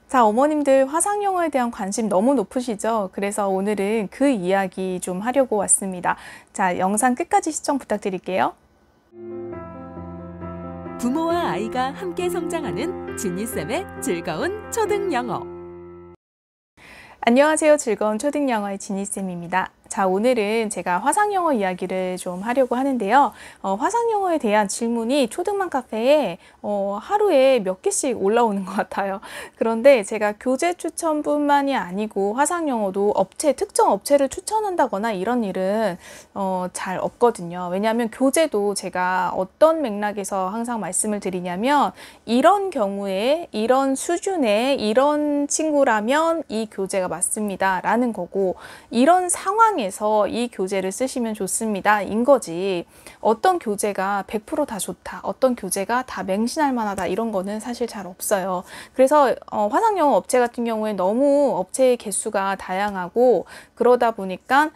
자, 어머님들 화상 영어에 대한 관심 너무 높으시죠? 그래서 오늘은 그 이야기 좀 하려고 왔습니다. 자, 영상 끝까지 시청 부탁드릴게요. 부모와 아이가 함께 성장하는 지니쌤의 즐거운 초등 영어. 안녕하세요. 즐거운 초등 영어의 지니쌤입니다. 자, 오늘은 제가 화상 영어 이야기를 좀 하려고 하는데요. 화상 영어에 대한 질문이 초등만 카페에 하루에 몇 개씩 올라오는 것 같아요. 그런데 제가 교재 추천뿐만이 아니고 화상 영어도 특정 업체를 추천한다거나 이런 일은 잘 없거든요. 왜냐하면 교재도 제가 어떤 맥락에서 항상 말씀을 드리냐면 이런 경우에 이런 수준의 이런 친구라면 이 교재가 맞습니다 라는 거고, 이런 상황에서 이 교재를 쓰시면 좋습니다 인 거지, 어떤 교재가 100% 다 좋다, 어떤 교재가 다 맹신할 만하다 이런 거는 사실 잘 없어요. 그래서 화상 영어 업체 같은 경우에 너무 업체의 개수가 다양하고 그러다 보니까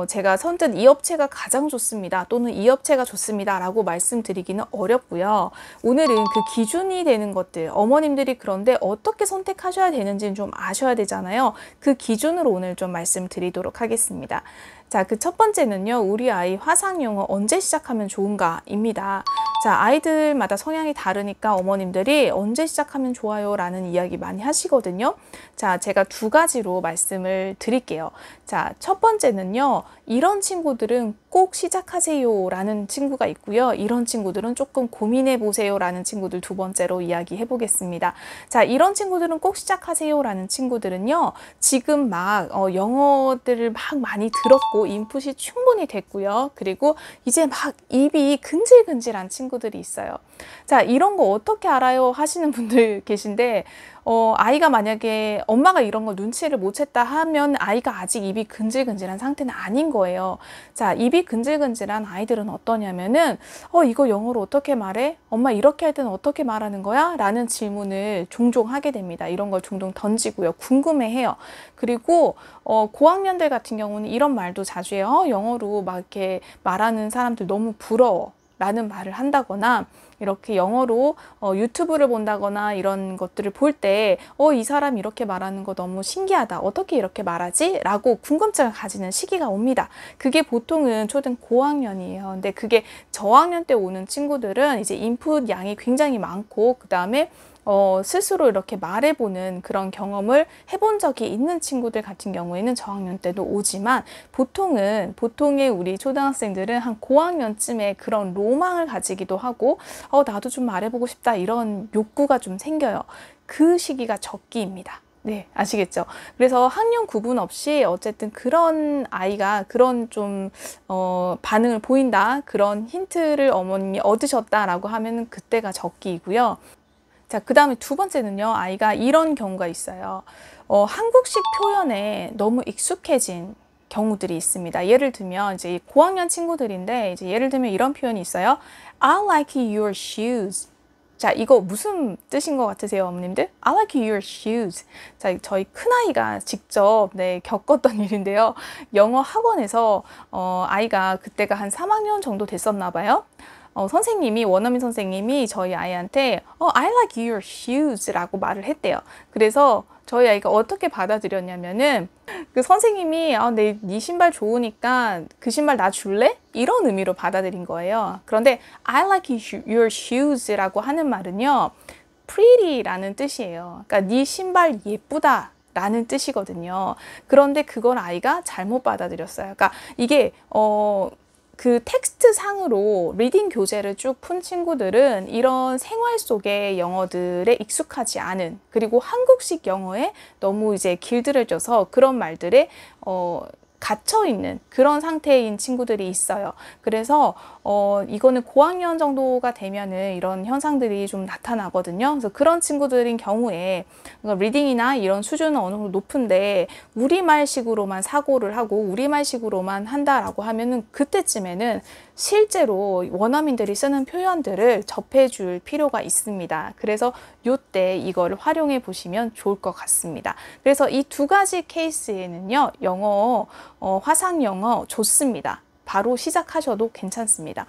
제가 선뜻 이 업체가 가장 좋습니다 또는 이 업체가 좋습니다 라고 말씀드리기는 어렵고요. 오늘은 그 기준이 되는 것들, 어머님들이 그런데 어떻게 선택하셔야 되는지는 좀 아셔야 되잖아요. 그 기준으로 오늘 좀 말씀드리도록 하겠습니다. 자, 그 첫 번째는요, 우리 아이 화상 영어 언제 시작하면 좋은가 입니다. 자, 아이들마다 성향이 다르니까 어머님들이 언제 시작하면 좋아요 라는 이야기 많이 하시거든요. 자, 제가 두 가지로 말씀을 드릴게요. 자, 첫 번째는요, 이런 친구들은 꼭 시작하세요 라는 친구가 있고요, 이런 친구들은 조금 고민해 보세요 라는 친구들 두 번째로 이야기해 보겠습니다. 자, 이런 친구들은 꼭 시작하세요 라는 친구들은요, 지금 막 영어들을 막 많이 들었고 인풋이 충분히 됐고요, 그리고 이제 막 입이 근질근질한 친구들이 있어요. 자, 이런 거 어떻게 알아요 하시는 분들 계신데, 아이가 만약에 엄마가 이런 거 눈치를 못 챘다 하면 아이가 아직 입이 근질근질한 상태는 아닌 거예요. 자, 입이 근질근질한 아이들은 어떠냐면은 이거 영어로 어떻게 말해? 엄마 이렇게 할 때는 어떻게 말하는 거야? 라는 질문을 종종 하게 됩니다. 이런 걸 종종 던지고요. 궁금해해요. 그리고 고학년들 같은 경우는 이런 말도 자주 해요. 영어로 막 이렇게 말하는 사람들 너무 부러워 라는 말을 한다거나, 이렇게 영어로 유튜브를 본다거나 이런 것들을 볼 때 이 사람 이렇게 말하는 거 너무 신기하다, 어떻게 이렇게 말하지? 라고 궁금증을 가지는 시기가 옵니다. 그게 보통은 초등 고학년이에요. 근데 그게 저학년 때 오는 친구들은 이제 인풋 양이 굉장히 많고 그 다음에 스스로 이렇게 말해보는 그런 경험을 해본 적이 있는 친구들 같은 경우에는 저학년 때도 오지만, 보통의 우리 초등학생들은 한 고학년쯤에 그런 로망을 가지기도 하고 나도 좀 말해보고 싶다 이런 욕구가 좀 생겨요. 그 시기가 적기입니다. 네, 아시겠죠? 그래서 학년 구분 없이 어쨌든 그런 아이가 그런 좀 반응을 보인다, 그런 힌트를 어머님이 얻으셨다라고 하면 그때가 적기이고요. 자, 그 다음에 두 번째는요, 아이가 이런 경우가 있어요. 한국식 표현에 너무 익숙해진 경우들이 있습니다. 예를 들면 이제 고학년 친구들인데, 이제 예를 들면 이런 표현이 있어요. I like your shoes. 자, 이거 무슨 뜻인 것 같으세요, 어머님들? I like your shoes. 자, 저희 큰아이가 직접 겪었던 일인데요. 영어 학원에서 아이가 그때가 한 3학년 정도 됐었나 봐요. 원어민 선생님이 저희 아이한테 I like your shoes 라고 말을 했대요. 그래서 저희 아이가 어떻게 받아들였냐면은, 그 선생님이 네 신발 좋으니까 그 신발 나 줄래? 이런 의미로 받아들인 거예요. 그런데 I like your shoes 라고 하는 말은요, pretty 라는 뜻이에요. 그러니까 네 신발 예쁘다 라는 뜻이거든요. 그런데 그걸 아이가 잘못 받아들였어요. 그러니까 이게 그 텍스트 상으로 리딩 교재를 쭉 푼 친구들은 이런 생활 속의 영어들에 익숙하지 않은, 그리고 한국식 영어에 너무 이제 길들여져서 그런 말들에 갇혀있는 그런 상태인 친구들이 있어요. 그래서 이거는 고학년 정도가 되면은 이런 현상들이 좀 나타나거든요. 그래서 그런 친구들인 경우에 리딩이나 이런 수준은 어느 정도 높은데 우리말식으로만 사고를 하고 우리말식으로만 한다라고 하면은, 그때쯤에는 실제로 원어민들이 쓰는 표현들을 접해줄 필요가 있습니다. 그래서 요때 이거를 활용해 보시면 좋을 것 같습니다. 그래서 이 두 가지 케이스에는요, 화상 영어 좋습니다. 바로 시작하셔도 괜찮습니다.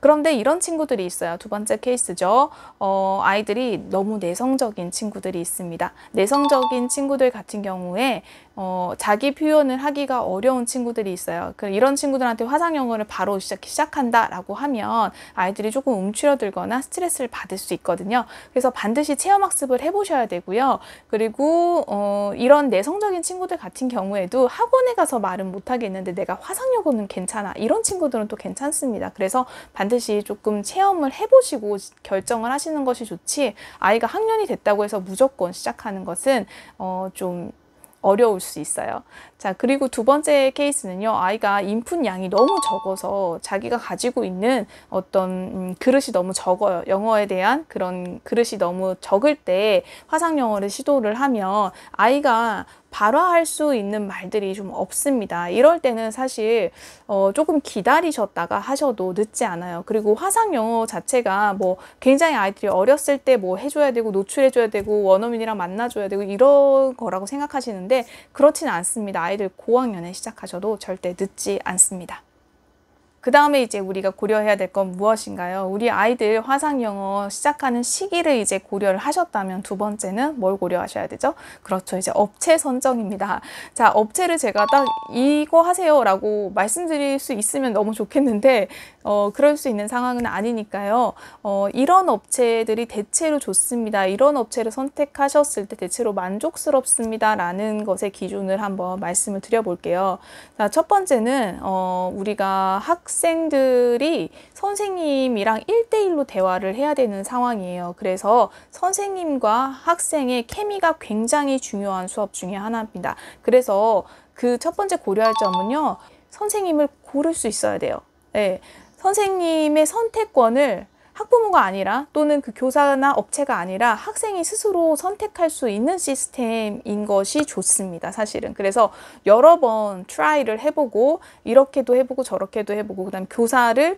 그런데 이런 친구들이 있어요. 두 번째 케이스죠. 아이들이 너무 내성적인 친구들이 있습니다. 내성적인 친구들 같은 경우에 자기 표현을 하기가 어려운 친구들이 있어요. 이런 친구들한테 화상 영어를 바로 시작한다라고 하면 아이들이 조금 움츠러들거나 스트레스를 받을 수 있거든요. 그래서 반드시 체험학습을 해보셔야 되고요. 그리고 이런 내성적인 친구들 같은 경우에도 학원에 가서 말은 못하겠는데 내가 화상 영어는 괜찮아. 이런 친구들은 또 괜찮습니다. 그래서 반드시 조금 체험을 해보시고 결정을 하시는 것이 좋지, 아이가 학년이 됐다고 해서 무조건 시작하는 것은 좀 어려울 수 있어요. 자, 그리고 두 번째 케이스는요. 아이가 인풋 양이 너무 적어서 자기가 가지고 있는 어떤 그릇이 너무 적어요. 영어에 대한 그런 그릇이 너무 적을 때 화상 영어를 시도를 하면 아이가 발화할 수 있는 말들이 좀 없습니다. 이럴 때는 사실 조금 기다리셨다가 하셔도 늦지 않아요. 그리고 화상 영어 자체가 뭐 굉장히 아이들이 어렸을 때 뭐 해줘야 되고 노출해줘야 되고 원어민이랑 만나줘야 되고 이런 거라고 생각하시는데 그렇지는 않습니다. 아이들 고학년에 시작하셔도 절대 늦지 않습니다. 그 다음에 이제 우리가 고려해야 될 건 무엇인가요? 우리 아이들 화상 영어 시작하는 시기를 이제 고려를 하셨다면 두 번째는 뭘 고려하셔야 되죠? 그렇죠. 이제 업체 선정입니다. 자, 업체를 제가 딱 이거 하세요 라고 말씀드릴 수 있으면 너무 좋겠는데 그럴 수 있는 상황은 아니니까요. 이런 업체들이 대체로 좋습니다. 이런 업체를 선택하셨을 때 대체로 만족스럽습니다 라는 것의 기준을 한번 말씀을 드려볼게요. 자, 첫 번째는 우리가 학생들이 선생님이랑 1대1로 대화를 해야 되는 상황이에요. 그래서 선생님과 학생의 케미가 굉장히 중요한 수업 중에 하나입니다. 그래서 그 첫 번째 고려할 점은요. 선생님을 고를 수 있어야 돼요. 네. 선생님의 선택권을 학부모가 아니라 또는 그 교사나 업체가 아니라 학생이 스스로 선택할 수 있는 시스템인 것이 좋습니다. 사실은. 그래서 여러 번 트라이를 해보고 이렇게도 해보고 저렇게도 해보고 그다음 교사를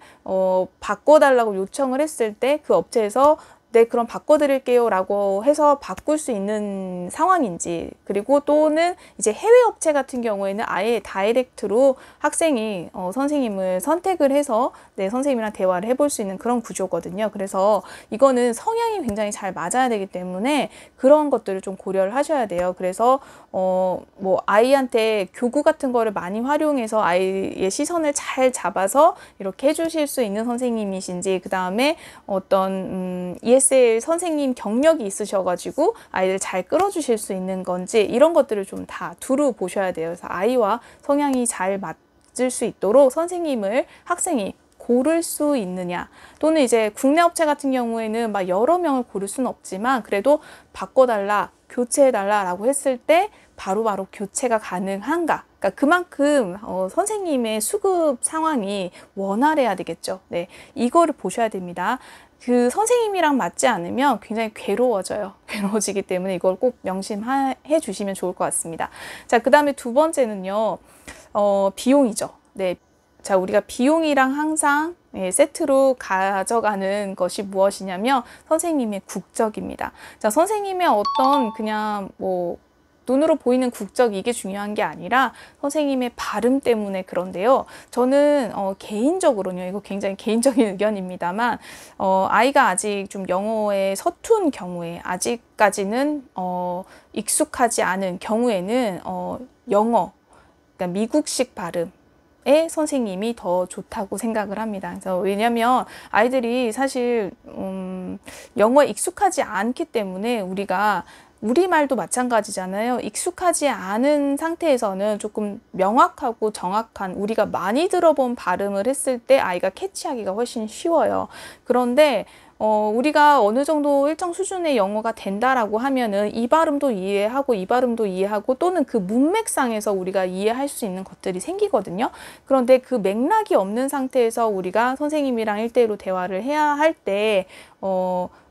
바꿔달라고 요청을 했을 때 그 업체에서 네, 그럼 바꿔드릴게요 라고 해서 바꿀 수 있는 상황인지, 그리고 또는 이제 해외 업체 같은 경우에는 아예 다이렉트로 학생이 선생님을 선택을 해서 네, 선생님이랑 대화를 해볼 수 있는 그런 구조거든요. 그래서 이거는 성향이 굉장히 잘 맞아야 되기 때문에 그런 것들을 좀 고려를 하셔야 돼요. 그래서 뭐 아이한테 교구 같은 거를 많이 활용해서 아이의 시선을 잘 잡아서 이렇게 해주실 수 있는 선생님이신지, 그 다음에 어떤 ESL 선생님 경력이 있으셔가지고 아이를 잘 끌어주실 수 있는 건지, 이런 것들을 좀 다 두루 보셔야 돼요. 그래서 아이와 성향이 잘 맞을 수 있도록 선생님을 학생이 고를 수 있느냐, 또는 이제 국내 업체 같은 경우에는 막 여러 명을 고를 수는 없지만 그래도 바꿔달라, 교체해달라 라고 했을 때 바로바로 교체가 가능한가, 그러니까 그만큼 선생님의 수급 상황이 원활해야 되겠죠. 네, 이거를 보셔야 됩니다. 그 선생님이랑 맞지 않으면 굉장히 괴로워져요. 괴로워지기 때문에 이걸 꼭 명심해 주시면 좋을 것 같습니다. 자, 그 다음에 두 번째는요, 비용이죠. 네. 자, 우리가 비용이랑 항상 세트로 가져가는 것이 무엇이냐면 선생님의 국적입니다. 자, 선생님의 어떤 그냥 뭐 눈으로 보이는 국적, 이게 중요한 게 아니라 선생님의 발음 때문에 그런데요. 저는 개인적으로는요, 이거 굉장히 개인적인 의견입니다만 아이가 아직 좀 영어에 서툰 경우에, 아직까지는 익숙하지 않은 경우에는 영어, 그러니까 미국식 발음 의 선생님이 더 좋다고 생각을 합니다. 그래서 왜냐하면 아이들이 사실 영어에 익숙하지 않기 때문에 우리가 우리말도 마찬가지잖아요. 익숙하지 않은 상태에서는 조금 명확하고 정확한, 우리가 많이 들어본 발음을 했을 때 아이가 캐치하기가 훨씬 쉬워요. 그런데 우리가 어느 정도 일정 수준의 영어가 된다라고 하면은 이 발음도 이해하고 이 발음도 이해하고 또는 그 문맥상에서 우리가 이해할 수 있는 것들이 생기거든요. 그런데 그 맥락이 없는 상태에서 우리가 선생님이랑 1대1로 대화를 해야 할 때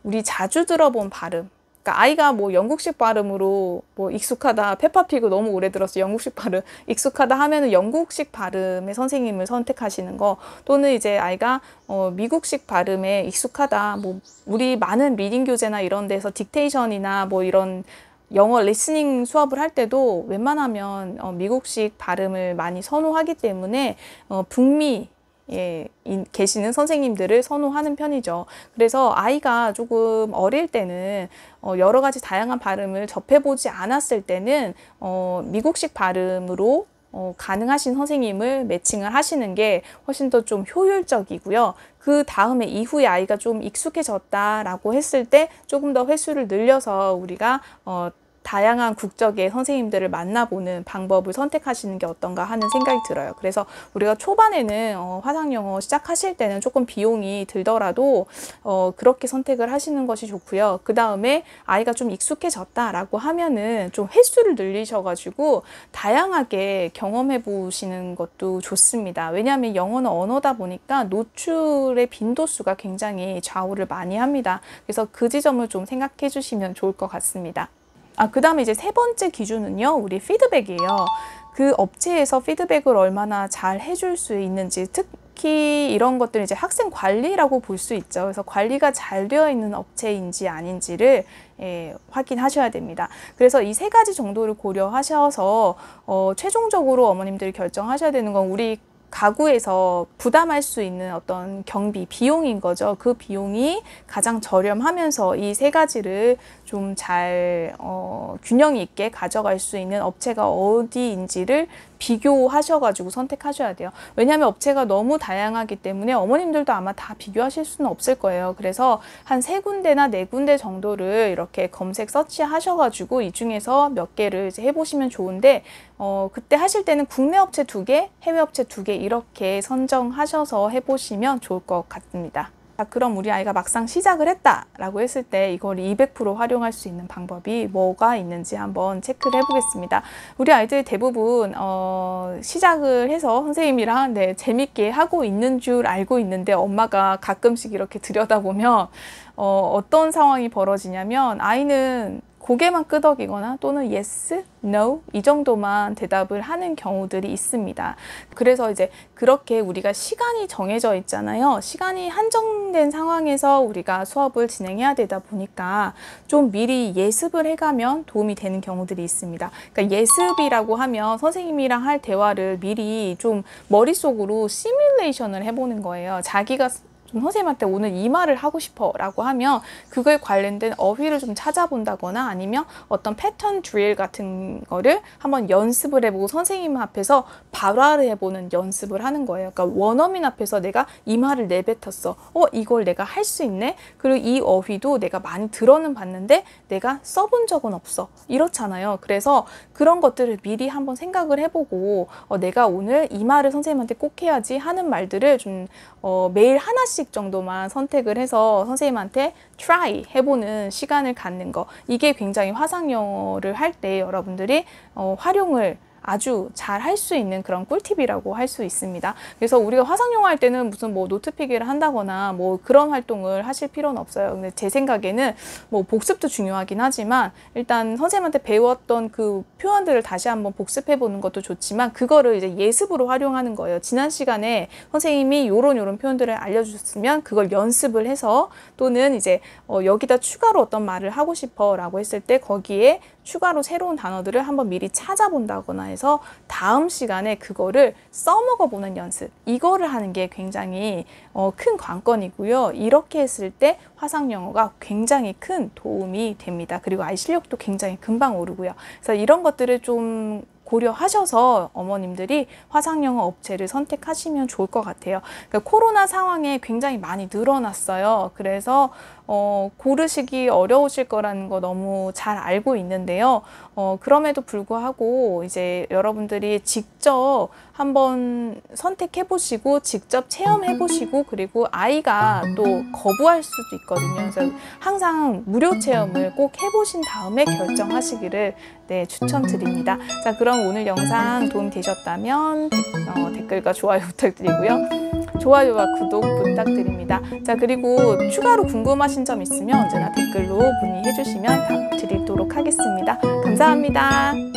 우리 자주 들어본 발음, 그러니까 아이가 뭐 영국식 발음으로 뭐 익숙하다, 페파피그 너무 오래 들었어, 영국식 발음 익숙하다 하면은 영국식 발음의 선생님을 선택하시는 거, 또는 이제 아이가 미국식 발음에 익숙하다, 뭐 우리 많은 리딩 교재나 이런 데서 딕테이션이나 뭐 이런 영어 리스닝 수업을 할 때도 웬만하면 미국식 발음을 많이 선호하기 때문에 북미 계시는 선생님들을 선호하는 편이죠. 그래서 아이가 조금 어릴 때는 여러 가지 다양한 발음을 접해보지 않았을 때는 미국식 발음으로 가능하신 선생님을 매칭을 하시는 게 훨씬 더 좀 효율적이고요. 그 다음에 이후에 아이가 좀 익숙해졌다라고 했을 때 조금 더 횟수를 늘려서 우리가 다양한 국적의 선생님들을 만나보는 방법을 선택하시는 게 어떤가 하는 생각이 들어요. 그래서 우리가 초반에는 화상영어 시작하실 때는 조금 비용이 들더라도 그렇게 선택을 하시는 것이 좋고요. 그 다음에 아이가 좀 익숙해졌다라고 하면은 좀 횟수를 늘리셔가지고 다양하게 경험해 보시는 것도 좋습니다. 왜냐하면 영어는 언어다 보니까 노출의 빈도수가 굉장히 좌우를 많이 합니다. 그래서 그 지점을 좀 생각해 주시면 좋을 것 같습니다. 그 다음에 이제 세 번째 기준은요, 우리 피드백이에요. 그 업체에서 피드백을 얼마나 잘 해줄 수 있는지, 특히 이런 것들은 이제 학생 관리라고 볼 수 있죠. 그래서 관리가 잘 되어 있는 업체인지 아닌지를 확인하셔야 됩니다. 그래서 이 세 가지 정도를 고려하셔서 최종적으로 어머님들이 결정하셔야 되는 건 우리 가구에서 부담할 수 있는 어떤 경비, 비용인 거죠. 그 비용이 가장 저렴하면서 이 세 가지를 좀 잘 균형 있게 가져갈 수 있는 업체가 어디인지를 비교하셔가지고 선택하셔야 돼요. 왜냐하면 업체가 너무 다양하기 때문에 어머님들도 아마 다 비교하실 수는 없을 거예요. 그래서 한 3군데나 4군데 정도를 이렇게 검색 서치하셔가지고 이 중에서 몇 개를 이제 해보시면 좋은데 그때 하실 때는 국내 업체 2개, 해외 업체 2개 이렇게 선정하셔서 해보시면 좋을 것 같습니다. 자, 그럼 우리 아이가 막상 시작을 했다라고 했을 때 이걸 200% 활용할 수 있는 방법이 뭐가 있는지 한번 체크를 해보겠습니다. 우리 아이들 대부분 시작을 해서 선생님이랑 재밌게 하고 있는 줄 알고 있는데 엄마가 가끔씩 이렇게 들여다보면 어떤 상황이 벌어지냐면 아이는 고개만 끄덕이거나 또는 yes, no 이 정도만 대답을 하는 경우들이 있습니다. 그래서 이제 그렇게 우리가 시간이 정해져 있잖아요. 시간이 한정된 상황에서 우리가 수업을 진행해야 되다 보니까 좀 미리 예습을 해가면 도움이 되는 경우들이 있습니다. 그러니까 예습이라고 하면 선생님이랑 할 대화를 미리 좀 머릿속으로 시뮬레이션을 해보는 거예요. 자기가 좀 선생님한테 오늘 이 말을 하고 싶어 라고 하면 그거에 관련된 어휘를 좀 찾아본다거나 아니면 어떤 패턴 드릴 같은 거를 한번 연습을 해보고 선생님 앞에서 발화를 해보는 연습을 하는 거예요. 그러니까 원어민 앞에서 내가 이 말을 내뱉었어. 이걸 내가 할 수 있네? 그리고 이 어휘도 내가 많이 들어는 봤는데 내가 써본 적은 없어. 이렇잖아요. 그래서 그런 것들을 미리 한번 생각을 해보고 내가 오늘 이 말을 선생님한테 꼭 해야지 하는 말들을 좀 매일 하나씩 정도만 선택을 해서 선생님한테 try 해보는 시간을 갖는 거, 이게 굉장히 화상영어를 할 때 여러분들이 활용을 아주 잘 할 수 있는 그런 꿀팁이라고 할 수 있습니다. 그래서 우리가 화상영어 할 때는 무슨 뭐 노트필기를 한다거나 뭐 그런 활동을 하실 필요는 없어요. 근데 제 생각에는 뭐 복습도 중요하긴 하지만 일단 선생님한테 배웠던 그 표현들을 다시 한번 복습해 보는 것도 좋지만 그거를 이제 예습으로 활용하는 거예요. 지난 시간에 선생님이 요런 표현들을 알려주셨으면 그걸 연습을 해서 또는 이제 여기다 추가로 어떤 말을 하고 싶어 라고 했을 때 거기에 추가로 새로운 단어들을 한번 미리 찾아본다거나 해서 다음 시간에 그거를 써먹어 보는 연습, 이거를 하는 게 굉장히 큰 관건이고요. 이렇게 했을 때 화상영어가 굉장히 큰 도움이 됩니다. 그리고 아이 실력도 굉장히 금방 오르고요. 그래서 이런 것들을 좀 고려하셔서 어머님들이 화상영어 업체를 선택하시면 좋을 것 같아요. 그러니까 코로나 상황에 굉장히 많이 늘어났어요. 그래서 고르시기 어려우실 거라는 거 너무 잘 알고 있는데요. 그럼에도 불구하고 이제 여러분들이 직접 한번 선택해 보시고 직접 체험해 보시고 그리고 아이가 또 거부할 수도 있거든요. 그래서 항상 무료 체험을 꼭 해보신 다음에 결정하시기를 추천드립니다. 자, 그럼 오늘 영상 도움 되셨다면 댓글과 좋아요 부탁드리고요. 좋아요와 구독 부탁드립니다. 자, 그리고 추가로 궁금하신 점 있으면 언제나 댓글로 문의해 주시면 답 드리도록 하겠습니다. 감사합니다.